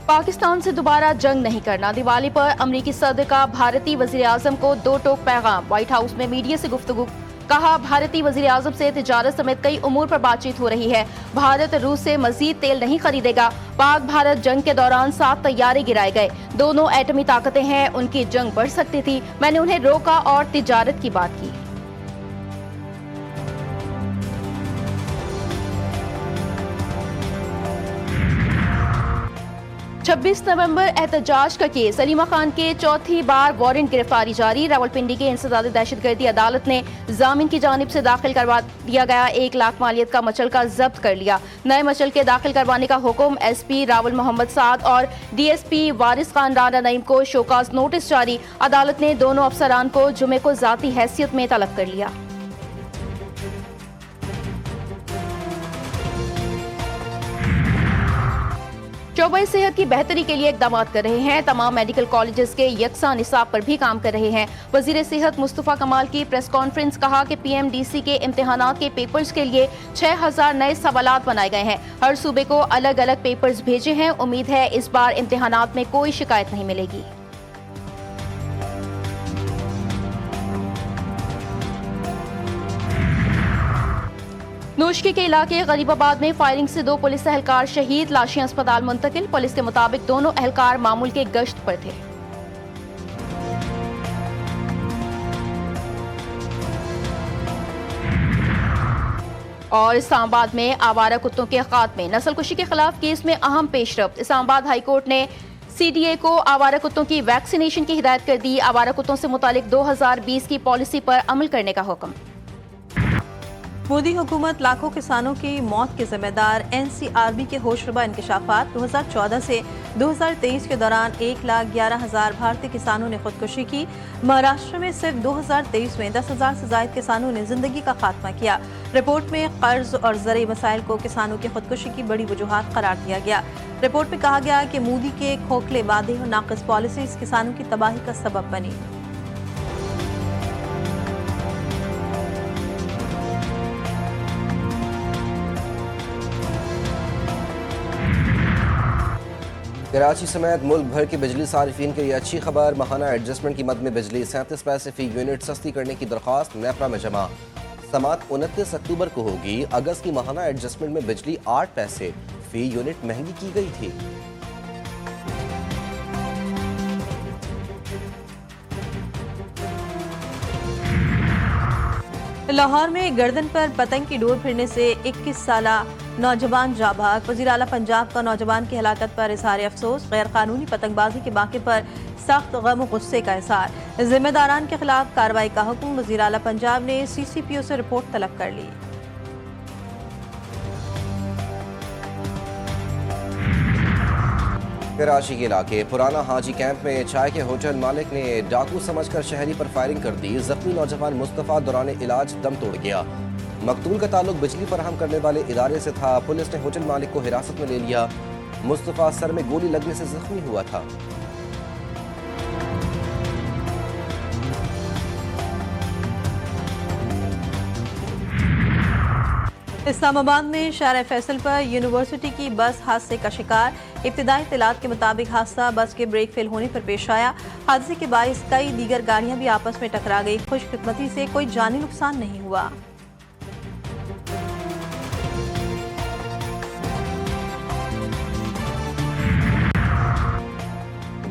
पाकिस्तान से दोबारा जंग नहीं करना। दिवाली पर अमरीकी सदर का भारतीय वजीर आजम को दो टोक पैगाम। व्हाइट हाउस में मीडिया से गुफ्तगू। कहा, भारतीय वजीर आजम से तिजारत समेत कई उमूर पर बातचीत हो रही है। भारत रूस से मजीद तेल नहीं खरीदेगा। पाक भारत जंग के दौरान 7 तैयारे गिराए गए। दोनों एटमी ताकतें हैं, उनकी जंग बढ़ सकती थी। मैंने उन्हें रोका और तिजारत की बात की। 26 नवंबर एहतजाज का केस। सलीमा खान के चौथी बार वारंट गिरफ्तारी जारी। रावलपिंडी की इंसदाद दहशतगर्दी अदालत ने जामिन की जानिब से दाखिल करवा दिया गया 1 लाख मालियत का मचल का जब्त कर लिया। नए मचल के दाखिल करवाने का हुक्म SP रावल मोहम्मद साद और DSP वारिस खान राना नईम को शोकाज नोटिस जारी। अदालत ने दोनों अफसरान को जुमे को जाती हैसियत में तलब कर लिया। शोबे सेहत की बेहतरी के लिए इकदाम कर रहे हैं। तमाम मेडिकल कॉलेजेस के यकसा निसाब पर भी काम कर रहे हैं। वजीर सेहत मुस्तफा कमाल की प्रेस कॉन्फ्रेंस। कहा कि PMDC के इम्तिहानात के पेपर्स के लिए 6000 नए सवालात बनाए गए हैं। हर सूबे को अलग अलग पेपर्स भेजे हैं। उम्मीद है इस बार इम्तिहानात में कोई शिकायत नहीं मिलेगी। नूशकी के इलाके गरीबाबाद में फायरिंग से 2 पुलिस एहलकार शहीद। लाशें अस्पताल मुंतकिल। पुलिस के मुताबिक दोनों एहलकार मामूल के गश्त पर थे। और इस्लामाबाद में आवारा कुत्तों के खात्मे। नस्लकुशी के खिलाफ केस में अहम पेशरफ्त। इस्लामाबाद हाई कोर्ट ने CDA को आवारा कुत्तों की वैक्सीनेशन की हिदायत कर दी। आवारा कुत्तों से मुतालिक 2020 की पॉलिसी पर अमल करने का हुक्म। मोदी हुकूमत लाखों किसानों की मौत के जिम्मेदार। NCRB के होशरुबा इंकशाफात। 2014 से 2023 के दौरान 1,11,000 भारतीय किसानों ने खुदकुशी की। महाराष्ट्र में सिर्फ 2023 में 10,000 से ज्यादा किसानों ने जिंदगी का खात्मा किया। रिपोर्ट में कर्ज और ज़रूरी मसाइल को किसानों की खुदकुशी की बड़ी वजूहात करार दिया गया। रिपोर्ट में कहा गया कि मोदी के खोखले वादे और नाक़िस पॉलिसीज किसानों की तबाही का सबब बनी। कराची समेत मुल्क भर के बिजली सारिफिन के लिए अच्छी खबर। माहाना एडजस्टमेंट की मद में बिजली 37 पैसे फी यूनिट सस्ती करने की दरख्वास्त नेपरा में जमा। समात 29 अक्टूबर को होगी। अगस्त की माहाना एडजस्टमेंट में बिजली 8 पैसे फी यूनिट महंगी की गई थी। लाहौर में गर्दन पर पतंग की डोर फिरने से 21 साला नौजवान जाँ भाग। वज़ीर आला पंजाब का नौजवान की हलाकत पर इज़हार अफसोस। गैर कानूनी पतंगबाजी के वाक़े पर सख्त गम और गुस्से का इज़हार। जिम्मेदारान के खिलाफ कार्रवाई का हुक्म। वज़ीर आला पंजाब ने CCPO से रिपोर्ट तलब कर ली। कराची के इलाके पुराना हाजी कैंप में चाय के होटल मालिक ने डाकू समझकर शहरी पर फायरिंग कर दी। जख्मी नौजवान मुस्तफ़ा दौरान इलाज दम तोड़ गया। मकतूल का ताल्लुक बिजली फराहम करने वाले इदारे से था। पुलिस ने होटल मालिक को हिरासत में ले लिया। मुस्तफ़ा सर में गोली लगने से जख्मी हुआ था। इस्लामाबाद में शारा फैसल पर यूनिवर्सिटी की बस हादसे का शिकार। इब्तिदाई इत्तलात के मुताबिक हादसा बस के ब्रेक फेल होने पर पेश आया। हादसे के बाइस कई दीगर गाड़ियां भी आपस में टकरा गई। खुशकिस्मती से कोई जानी नुकसान नहीं हुआ।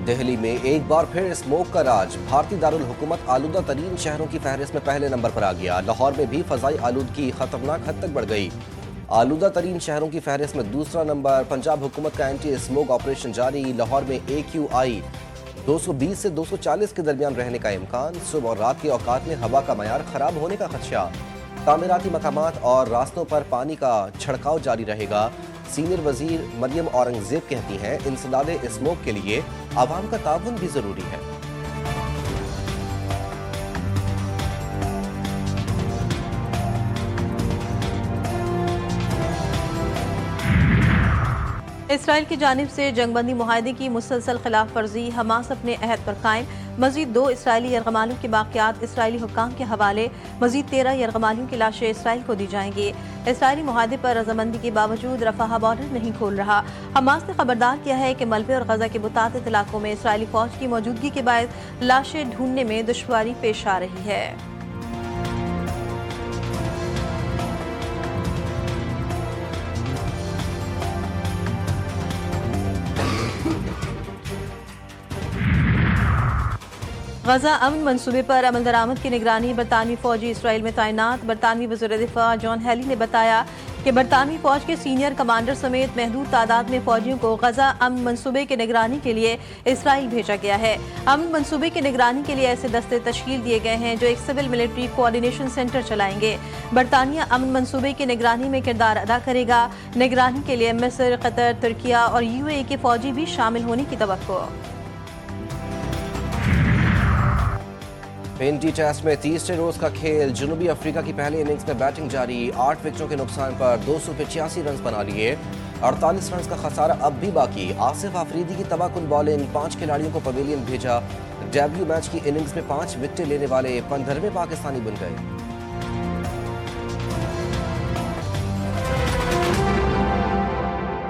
दिल्ली में एक बार फिर स्मोक का राज। भारतीय दारुल हुकूमत आलूदा तरीन शहरों की फहरिस्त में पहले नंबर पर आ गया। लाहौर में भी फजाई आलूदगी खतरनाक हद तक बढ़ गई। आलूदा तरीन शहरों की फहरिस्त में दूसरा नंबर। पंजाब हुकूमत का एंटी स्मोक ऑपरेशन जारी। लाहौर में AQI 220 से 240 के दरमियान रहने का इम्कान। सुबह और रात के औकात में हवा का मयार खराब होने का खदशा। तामीराती मकामात और रास्तों पर पानी का छिड़काव जारी रहेगा। सीनियर वजीर मरियम औरंगजेब कहती हैं इंसदाद स्मोक के लिए आवाम का ताउन भी जरूरी है। इसराइल की जानिब से जंगबंदी मुआहदे की मुसलसल खिलाफ वर्जी। हमास अपने अहद पर कायम। मजीद 2 इसराइली यरगमालियों के बाकियात इसराइली हुक्काम के हवाले। मजीद 13 यरगमालियों की लाशें इसराइल को दी जाएंगी। इसराइली मुआहदे पर रजामंदी के बावजूद रफाह बॉर्डर नहीं खोल रहा। हमास ने खबरदार किया है कि मलबे और गजा के मुताबिक इलाकों में इसराइली फौज की मौजूदगी के बाद लाशें ढूंढने में दुश्वारी पेश आ रही है। गजा अमन मनसूबे पर अमल दरामद की निगरानी। बरतानवी फौजी इसराइल में तैनात। बरतानवी वज़ीर दिफा जॉन हेली ने बताया कि बरतानवी फौज के सीनियर कमांडर समेत महदूद तादाद में फौजियों को गजा अमन मनसूबे की निगरानी के लिए इसराइल भेजा गया है। अमन मनसूबे की निगरानी के लिए ऐसे दस्ते तश्कील दिए गए हैं जो एक सिविल मिलिट्री कोऑर्डिनेशन सेंटर चलाएंगे। बरतानिया अमन मनसूबे की निगरानी में किरदार अदा करेगा। निगरानी के लिए मिस्र, कतर, तुर्किया और UAE के फौजी भी शामिल होने की तवक्को। पेंटी टेस्ट में तीसरे रोज का खेल। जनूबी अफ्रीका की पहली इनिंग्स में बैटिंग जारी। 8 विकेटों के नुकसान पर 285 रन बना लिए। 48 रन का खसारा अब भी बाकी। आसिफ आफरीदी की तबाहकुन बॉलिंग। 5 खिलाड़ियों को पवेलियन भेजा। डेब्यू मैच की इनिंग्स में 5 विकेटें लेने वाले 15वें पाकिस्तानी बन गए।